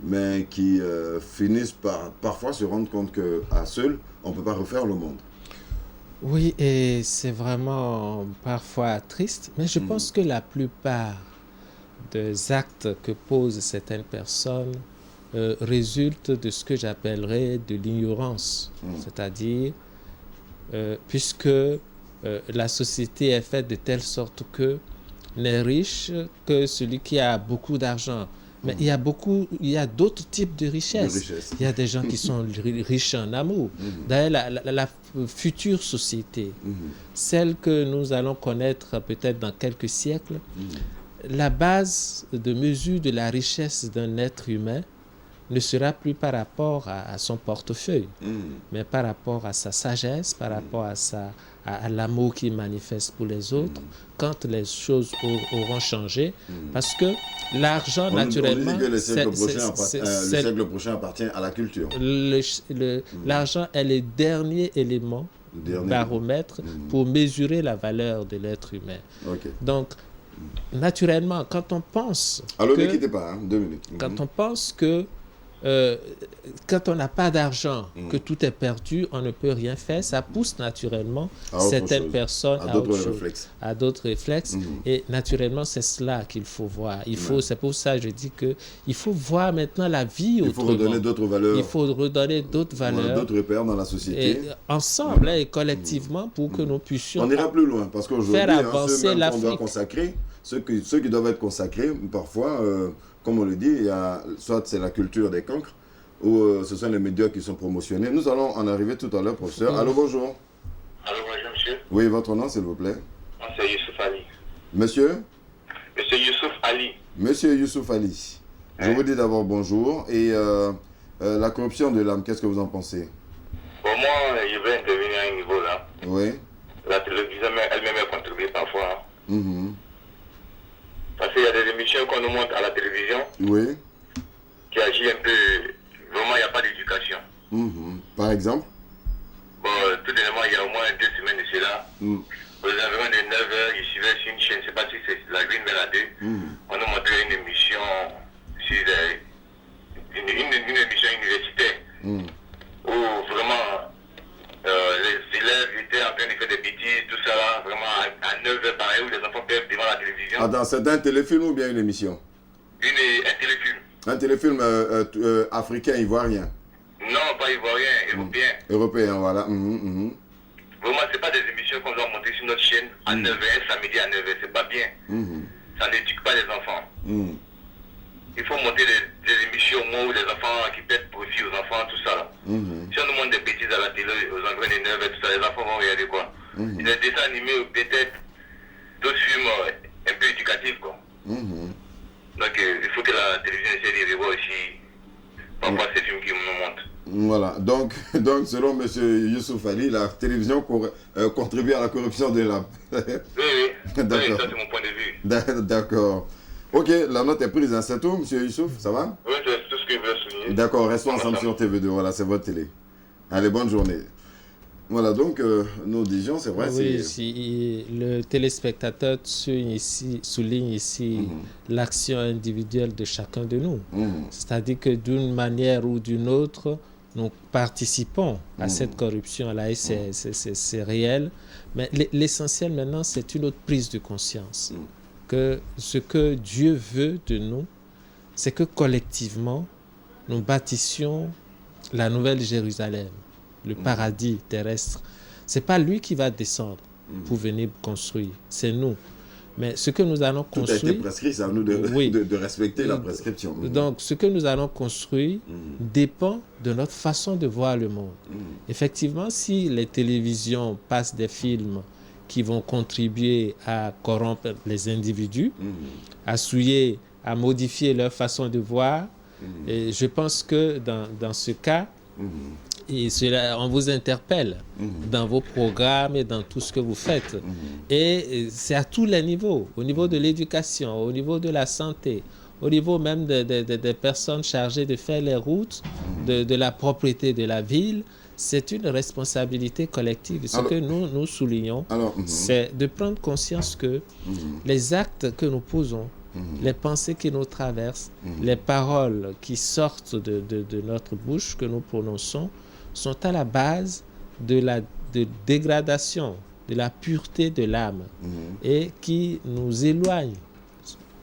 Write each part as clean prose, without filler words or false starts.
mais qui finissent par parfois se rendre compte qu'à seul, on ne peut pas refaire le monde. Oui, et c'est vraiment parfois triste, mais je pense que la plupart des actes que posent certaines personnes résultent de ce que j'appellerais de l'ignorance. C'est-à-dire, puisque la société est faite de telle sorte que n'est riche que celui qui a beaucoup d'argent. Mais il y a d'autres types de richesses. Il y a des gens qui sont riches en amour. D'ailleurs, la future société, celle que nous allons connaître peut-être dans quelques siècles, la base de mesure de la richesse d'un être humain ne sera plus par rapport à son portefeuille, mais par rapport à sa sagesse, par rapport à l'amour qu'il manifeste pour les autres, quand les choses auront changé. Parce que l'argent, naturellement... On dit que le siècle prochain appartient à la culture. L'argent est le dernier élément, baromètre, pour mesurer la valeur de l'être humain. Okay. Donc, naturellement, quand on pense... Alors, ne quittez pas, 2 minutes. Quand on pense que quand on n'a pas d'argent, que tout est perdu, on ne peut rien faire, ça pousse naturellement certaines personnes à d'autres réflexes. Et naturellement, c'est cela qu'il faut voir. C'est pour ça que je dis qu'il faut voir maintenant la vie autrement. Il faut redonner d'autres valeurs. Il faut redonner d'autres valeurs. D'autres repères dans la société. Et ensemble et collectivement pour que nous puissions on ira plus loin parce qu'aujourd'hui, faire avancer l'Afrique. Ceux qui doivent être consacrés, parfois... comme on le dit, il y a, soit c'est la culture des cancres, ou ce sont les médias qui sont promotionnés. Nous allons en arriver tout à l'heure, professeur. Allô, bonjour. Allô, bonjour, monsieur. Oui, votre nom, s'il vous plaît. Moi, c'est Youssouf Ali. Monsieur? Monsieur Youssouf Ali. Monsieur Youssouf Ali. Je vous dis d'abord bonjour. Et la corruption de l'âme, qu'est-ce que vous en pensez? Pour moi, je vais intervenir à un niveau là. Oui. La télévision elle-même a contribué parfois. Parce qu'il y a des émissions qu'on nous montre à la télévision qui agissent un peu... Vraiment, il n'y a pas d'éducation. Par exemple? Bon, tout dernièrement, il y a au moins 2 semaines de cela, aux environs de 9h, je suivais sur une chaîne, je ne sais pas si c'est la Green Bell 2, on nous montrait une émission sur une émission universitaire où vraiment les élèves étaient en train de faire des bêtises, tout ça là, vraiment à 9h pareil, où les enfants peuvent devant la télévision. Attends, c'est un téléfilm ou bien une émission? Un téléfilm. Un téléfilm africain, ivoirien? Non, pas ivoirien, européen. Européen, voilà. Vraiment, ce n'est pas des émissions qu'on doit monter sur notre chaîne à 9h, samedi à 9h, c'est pas bien. Ça n'éduque pas les enfants. Il faut monter des émissions où les enfants qui pètent profit aux enfants, tout ça là. Si on nous montre des bêtises à la télé, aux environs de 9h, tout ça, les enfants vont regarder quoi? Des dessins animés ou peut-être d'autres films un peu éducatifs quoi. Donc il faut que la télévision essaie de revoir aussi parfois ces films qui nous montrent. Voilà, donc selon M. Youssouf Ali, la télévision contribue à la corruption de l'âme. Oui, ça c'est mon point de vue. D'accord. Ok, la note est prise, hein, c'est tout, M. Youssouf, ça va? Oui, c'est tout ce que je veux souligner. D'accord, restons ensemble sur TV2, voilà, c'est votre télé. Allez, bonne journée. Voilà, donc nous disions, c'est vrai. Oui, si le téléspectateur souligne ici l'action individuelle de chacun de nous. C'est-à-dire que d'une manière ou d'une autre, nous participons à cette corruption-là et c'est réel. Mais l'essentiel maintenant, c'est une autre prise de conscience. Que ce que Dieu veut de nous, c'est que collectivement, nous bâtissions la nouvelle Jérusalem, le paradis terrestre. Ce n'est pas lui qui va descendre pour venir construire, c'est nous. Mais ce que nous allons construire... Tout a été prescrit, c'est à nous de respecter la prescription. Donc, ce que nous allons construire dépend de notre façon de voir le monde. Effectivement, si les télévisions passent des films qui vont contribuer à corrompre les individus, à souiller, à modifier leur façon de voir, et je pense que dans ce cas, et on vous interpelle dans vos programmes et dans tout ce que vous faites. Et c'est à tous les niveaux, au niveau de l'éducation, au niveau de la santé, au niveau même des personnes chargées de faire les routes, de la propriété de la ville. C'est une responsabilité collective. Ce que nous soulignons, c'est de prendre conscience que les actes que nous posons les pensées qui nous traversent, les paroles qui sortent de notre bouche, que nous prononçons, sont à la base de la dégradation, de la pureté de l'âme, et qui nous éloignent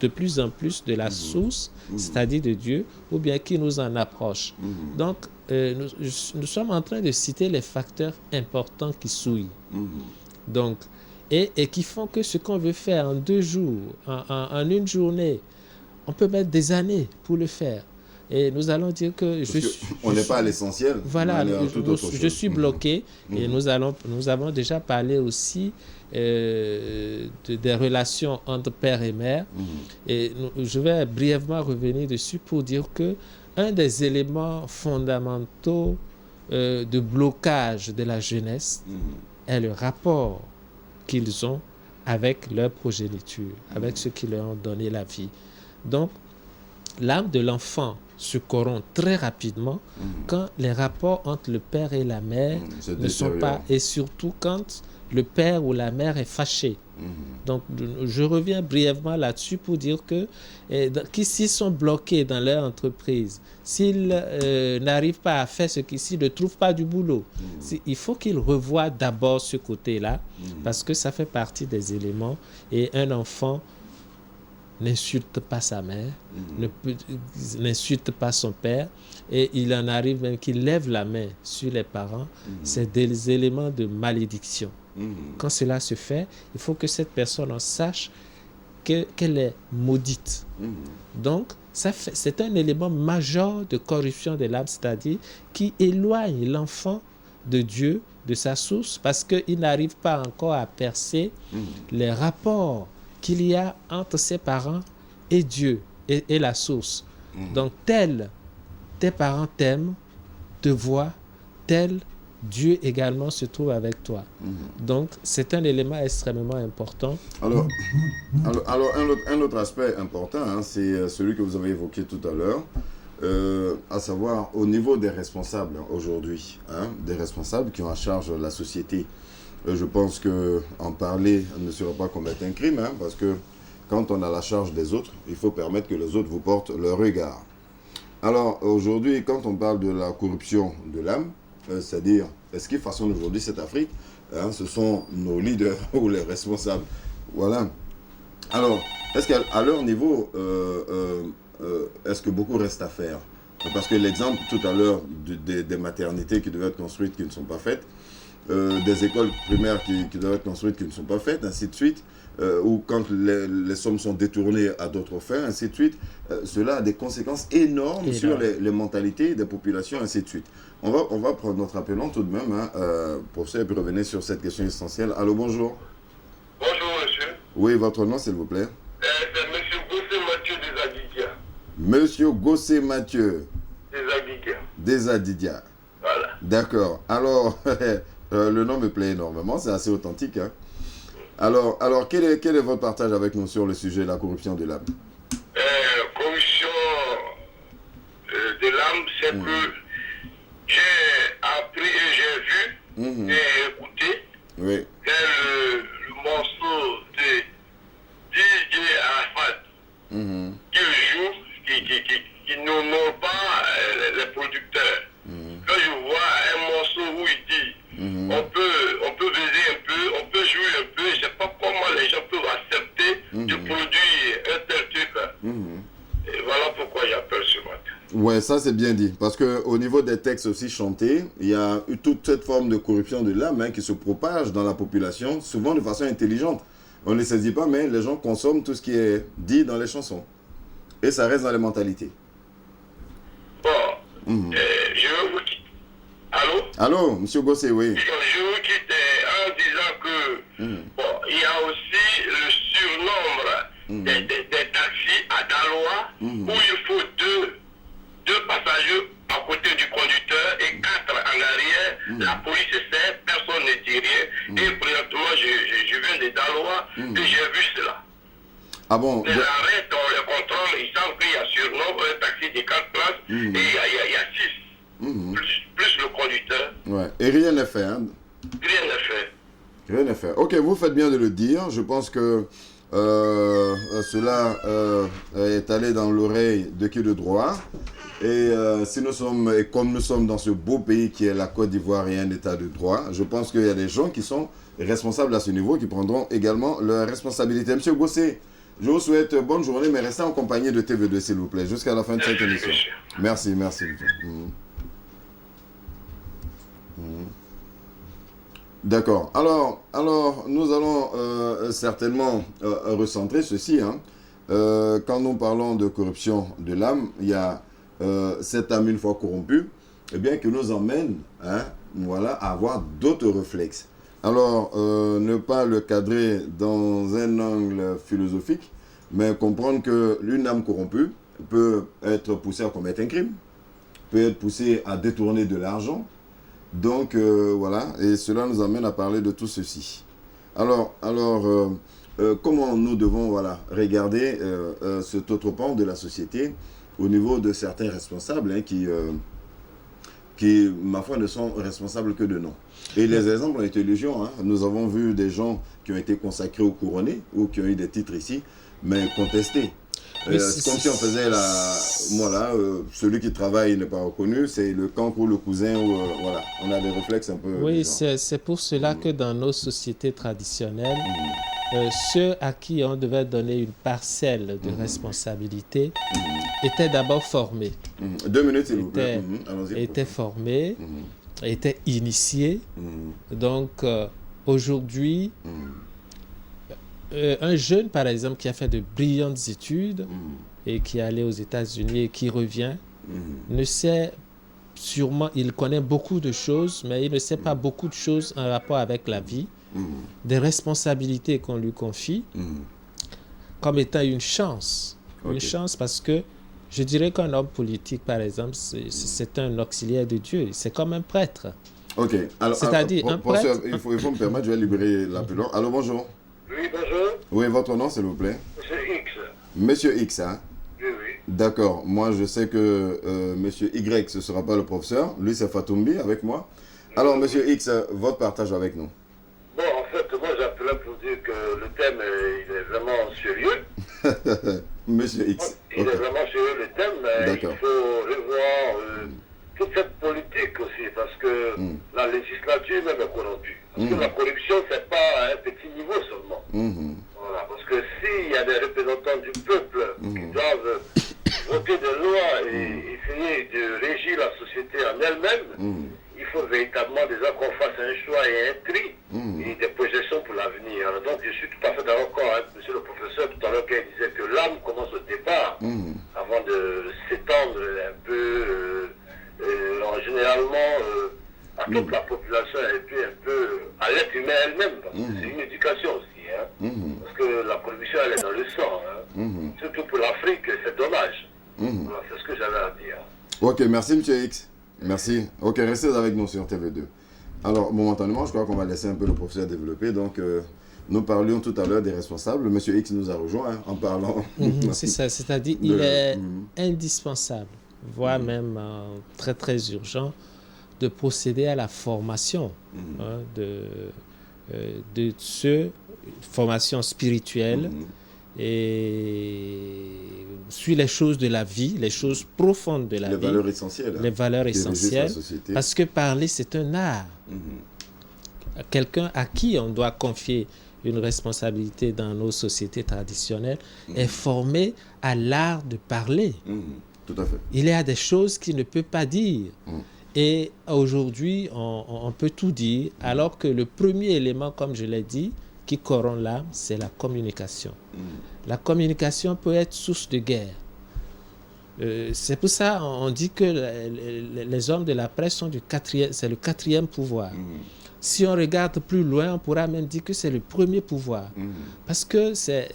de plus en plus de la source, c'est-à-dire de Dieu, ou bien qui nous en approche. Donc, nous sommes en train de citer les facteurs importants qui souillent. Donc, et qui font que ce qu'on veut faire en 2 jours, en une journée, on peut mettre des années pour le faire. Et nous allons dire que on n'est pas à l'essentiel. Voilà, je suis bloqué. Et nous avons déjà parlé aussi des relations entre père et mère. Et je vais brièvement revenir dessus pour dire que un des éléments fondamentaux de blocage de la jeunesse est le rapport qu'ils ont avec leur progéniture, avec ceux qui leur ont donné la vie. Donc, l'âme de l'enfant se corrompt très rapidement quand les rapports entre le père et la mère ne sont pas, et surtout quand le père ou la mère est fâché. Donc, je reviens brièvement là-dessus pour dire que s'ils sont bloqués dans leur entreprise, s'ils n'arrivent pas à faire ce s'ils ne trouvent pas du boulot, il faut qu'ils revoient d'abord ce côté-là, parce que ça fait partie des éléments. Et un enfant n'insulte pas sa mère, n'insulte pas son père, et il en arrive même qu'il lève la main sur les parents. C'est des éléments de malédiction. Quand cela se fait, il faut que cette personne en sache qu'elle est maudite. Donc, c'est un élément majeur de corruption de l'âme, c'est-à-dire qui éloigne l'enfant de Dieu, de sa source, parce qu'il n'arrive pas encore à percer les rapports qu'il y a entre ses parents et Dieu et la source. Donc, tel tes parents t'aiment, te voient, tel Dieu également se trouve avec toi. Donc, c'est un élément extrêmement important. Alors un autre aspect important, c'est celui que vous avez évoqué tout à l'heure, à savoir au niveau des responsables aujourd'hui, des responsables qui ont à charge la société. Je pense qu'en parler ne sera pas commettre un crime, parce que quand on a la charge des autres, il faut permettre que les autres vous portent leur regard. Alors aujourd'hui, quand on parle de la corruption de l'âme, c'est-à-dire, ce qui façonne aujourd'hui cette Afrique, ce sont nos leaders ou les responsables. Voilà. Alors, est-ce qu'à leur niveau, est-ce que beaucoup reste à faire? Parce que l'exemple tout à l'heure des maternités qui devaient être construites qui ne sont pas faites, des écoles primaires qui doivent être construites qui ne sont pas faites, ainsi de suite, ou quand les sommes sont détournées à d'autres fins, ainsi de suite, cela a des conséquences énormes sur les mentalités des populations, ainsi de suite. On va prendre notre appelant tout de même, professeur, et puis revenir sur cette question essentielle. Allô, bonjour. Bonjour, monsieur. Oui, votre nom, s'il vous plaît. C'est monsieur Gossé Mathieu des Adidia. Monsieur Gossé Mathieu. Des Adidia. Des Adidia. Voilà. D'accord. Alors, le nom me plaît énormément, c'est assez authentique. Alors quel est votre partage avec nous sur le sujet de la corruption de l'âme? Corruption de l'âme, c'est que j'ai appris et j'ai vu et écouté le morceau de DJ Arafat qui joue, qui n'honore pas les producteurs. Quand je vois un morceau où il dit on peut baiser un peu, on peut jouer un peu, je ne sais pas comment les gens peuvent accepter de produire un tel truc. Et voilà pourquoi j'appelle ce matin. Ouais, ça c'est bien dit. Parce qu'au niveau des textes aussi chantés, il y a eu toute cette forme de corruption de l'âme qui se propage dans la population, souvent de façon intelligente. On ne les saisit pas, mais les gens consomment tout ce qui est dit dans les chansons. Et ça reste dans les mentalités. Bon, je veux vous quitter. Allô? Allô, monsieur Gossé, oui. Je vous quitte en disant que bon, il y a aussi le surnombre des taxis à Daloa où il faut deux passagers à côté du conducteur et 4 en arrière. La police sait, personne ne dit rien. Et présentement, je viens de Daloa et j'ai vu cela. Ah bon? Les arrêts, on les contrôle, ils savent qu'il y a surnombre, un taxi de 4 places et il y a 6. Plus le conducteur. Ouais. Et rien n'est fait. Rien n'est fait. Rien n'est fait. Ok, vous faites bien de le dire. Je pense que cela est allé dans l'oreille de qui de droit. Et si nous sommes, et comme nous sommes dans ce beau pays qui est la Côte d'Ivoire et un état de droit, je pense qu'il y a des gens qui sont responsables à ce niveau, qui prendront également leurs responsabilités. Monsieur Gossé, je vous souhaite bonne journée, mais restez en compagnie de TV2, s'il vous plaît, jusqu'à la fin de cette émission. Merci, merci. D'accord. Alors, nous allons certainement recentrer ceci. Quand nous parlons de corruption de l'âme, il y a cette âme une fois corrompue, eh bien, qui nous emmène voilà, à avoir d'autres réflexes. Alors, ne pas le cadrer dans un angle philosophique, mais comprendre qu'une âme corrompue peut être poussée à commettre un crime, peut être poussée à détourner de l'argent. Donc, voilà, et cela nous amène à parler de tout ceci. Alors comment nous devons regarder cet autre pan de la société au niveau de certains responsables qui, ma foi, ne sont responsables que de nom. Et les exemples ont été légion. Nous avons vu des gens qui ont été consacrés ou couronnés, ou qui ont eu des titres ici, mais contestés. C'est comme si on faisait celui qui travaille n'est pas reconnu, c'est le cancre ou le cousin, voilà, on a des réflexes un peu... Oui, c'est pour cela que dans nos sociétés traditionnelles, ceux à qui on devait donner une parcelle de responsabilité étaient d'abord formés. 2 minutes, s'il vous plaît. Étaient formés, étaient initiés. Donc, aujourd'hui... un jeune, par exemple, qui a fait de brillantes études et qui est allé aux États-Unis et qui revient, ne sait sûrement, il connaît beaucoup de choses, mais il ne sait pas beaucoup de choses en rapport avec la vie, des responsabilités qu'on lui confie, comme étant une chance. Okay. Une chance parce que je dirais qu'un homme politique, par exemple, c'est un auxiliaire de Dieu, c'est comme un prêtre. Ok. Alors, c'est-à-dire un prêtre... Il faut me permettre, je vais libérer l'appelant. Allô, bonjour. Oui, bonjour. Oui, votre nom, s'il vous plaît. Monsieur X. Monsieur X, hein? Oui, oui. D'accord. Moi, je sais que Monsieur Y, ce ne sera pas le professeur. Lui, c'est Fatoumbi avec moi. Alors, Monsieur X, votre partage avec nous. Bon, en fait, moi, j'appelais pour dire que le thème, il est vraiment sérieux. Monsieur X. Il est vraiment sérieux, le thème, mais il faut revoir toute cette politique aussi, parce que la législature même est corrompue. Parce que la corruption, c'est pas à un petit niveau seulement. Voilà, parce que s'il y a des représentants du peuple qui doivent voter des lois et essayer de régir la société en elle-même, il faut véritablement déjà qu'on fasse un choix et un tri et des projections pour l'avenir. Alors donc je suis tout à fait d'accord avec monsieur le professeur tout à l'heure qui disait que l'âme commence au départ avant de s'étendre un peu généralement à toute la population et puis un peu à l'être humain elle-même. C'est une éducation aussi. Parce que la corruption elle est dans le sang. Surtout pour l'Afrique, c'est dommage. Voilà, c'est ce que j'avais à dire. Ok, merci M. X. Merci. Ok, restez avec nous sur TV2. Alors, momentanément, je crois qu'on va laisser un peu le professeur développer. Donc, nous parlions tout à l'heure des responsables. M. X nous a rejoint en parlant. C'est ça, c'est-à-dire il est indispensable, voire même très très urgent, de procéder à la formation de ceux, formation spirituelle, et sur les choses de la vie, les choses profondes de la vie. Les valeurs essentielles. Les valeurs essentielles. Parce que parler, c'est un art. Quelqu'un à qui on doit confier une responsabilité dans nos sociétés traditionnelles est formé à l'art de parler. Tout à fait. Il y a des choses qu'il ne peut pas dire. Et aujourd'hui, on peut tout dire, alors que le premier élément, comme je l'ai dit, qui corrompt l'âme, c'est la communication. La communication peut être source de guerre. C'est pour ça on dit que les hommes de la presse sont c'est le 4e pouvoir. Si on regarde plus loin, on pourra même dire que c'est le premier pouvoir. Parce que c'est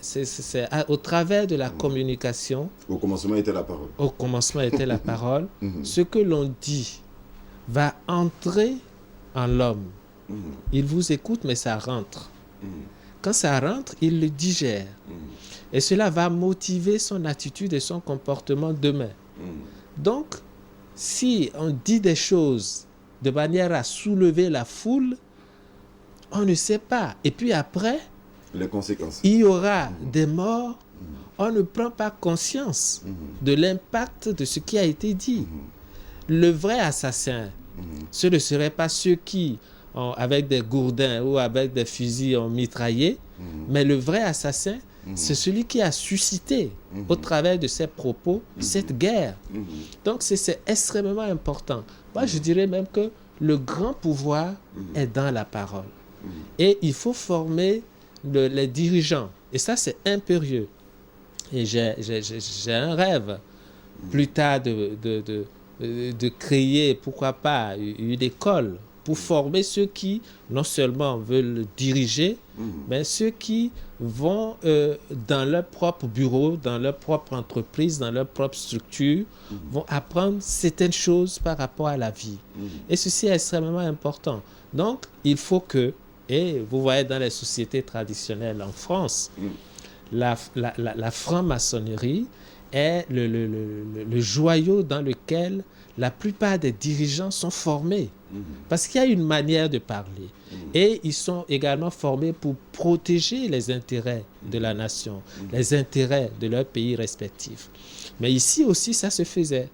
au travers de la communication... Au commencement était la parole. Au commencement était la parole. Ce que l'on dit va entrer en l'homme. Il vous écoute, mais ça rentre. Quand ça rentre, il le digère. Et cela va motiver son attitude et son comportement demain. Donc, si on dit des choses de manière à soulever la foule, on ne sait pas. Et puis après, Les conséquences. il y aura des morts, on ne prend pas conscience de l'impact de ce qui a été dit. Le vrai assassin, ce ne serait pas ceux qui, avec des gourdins ou avec des fusils, ont mitraillé, mais le vrai assassin, c'est celui qui a suscité, au travers de ses propos, cette guerre. Donc, c'est extrêmement important. Moi, je dirais même que le grand pouvoir est dans la parole. Et il faut former les dirigeants. Et ça, c'est impérieux. Et j'ai un rêve, plus tard, de créer, pourquoi pas, une école pour former ceux qui, non seulement veulent diriger, mais ceux qui vont dans leur propre bureau, dans leur propre entreprise, dans leur propre structure, vont apprendre certaines choses par rapport à la vie. Et ceci est extrêmement important. Donc, il faut que, et vous voyez dans les sociétés traditionnelles en France, la franc-maçonnerie est le joyau dans lequel la plupart des dirigeants sont formés. Parce qu'il y a une manière de parler. Et ils sont également formés pour protéger les intérêts de la nation, les intérêts de leur pays respectif. Mais ici aussi, ça se faisait.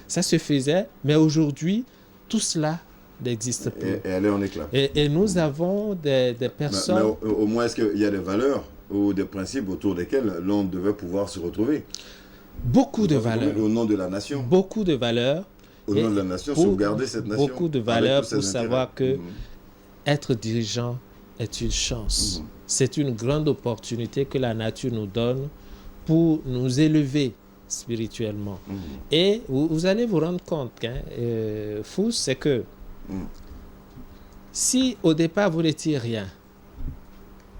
Ça se faisait, mais aujourd'hui, tout cela n'existe plus. Et elle est en éclat. Et nous avons des personnes... Mais au moins, est-ce qu'il y a des valeurs ou des principes autour desquels l'on devait pouvoir se retrouver? Beaucoup de valeurs. Au nom de la nation. Beaucoup de valeurs. Au nom de la nation, sauvegarder cette nation. Beaucoup de valeurs pour savoir que être dirigeant est une chance. C'est une grande opportunité que la nature nous donne pour nous élever spirituellement. Et vous allez vous rendre compte, Fous, c'est que si au départ vous n'étiez rien,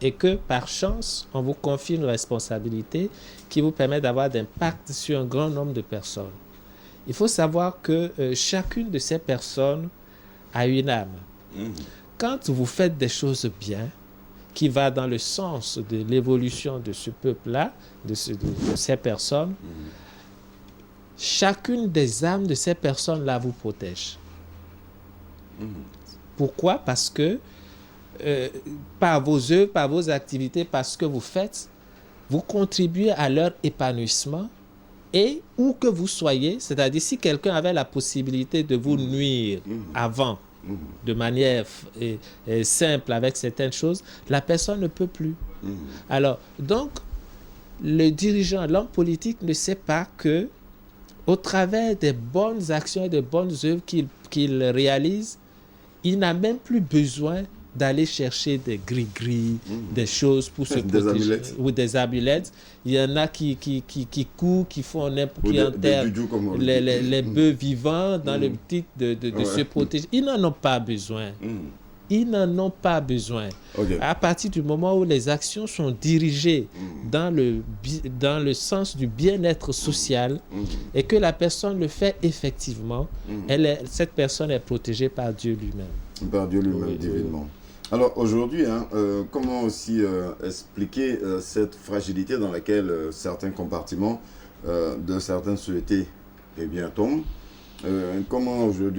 et que par chance, on vous confie une responsabilité qui vous permet d'avoir d'impact sur un grand nombre de personnes. Il faut savoir que chacune de ces personnes a une âme. Quand vous faites des choses bien, qui va dans le sens de l'évolution de ce peuple-là, de ces personnes, chacune des âmes de ces personnes-là vous protège. Pourquoi? Parce que par vos œuvres, par vos activités, par ce que vous faites, vous contribuez à leur épanouissement. Et où que vous soyez, c'est-à-dire si quelqu'un avait la possibilité de vous nuire avant, de manière simple avec certaines choses, la personne ne peut plus. Alors, donc, le dirigeant, l'homme politique ne sait pas que, au travers des bonnes actions et des bonnes œuvres qu'il réalise, il n'a même plus besoin d'aller chercher des gris-gris, des choses pour se protéger, ou des amulettes. Il y en a qui courent, qui font qui enterrent les bœufs vivants dans le but de se protéger. Ils n'en ont pas besoin. Ils n'en ont pas besoin. À partir du moment où les actions sont dirigées dans le sens du bien-être social et que la personne le fait effectivement, cette personne est protégée par Dieu lui-même. Par Dieu lui-même, divinement. Alors aujourd'hui, comment aussi expliquer cette fragilité dans laquelle certains compartiments de certaines sociétés tombent? Comment aujourd'hui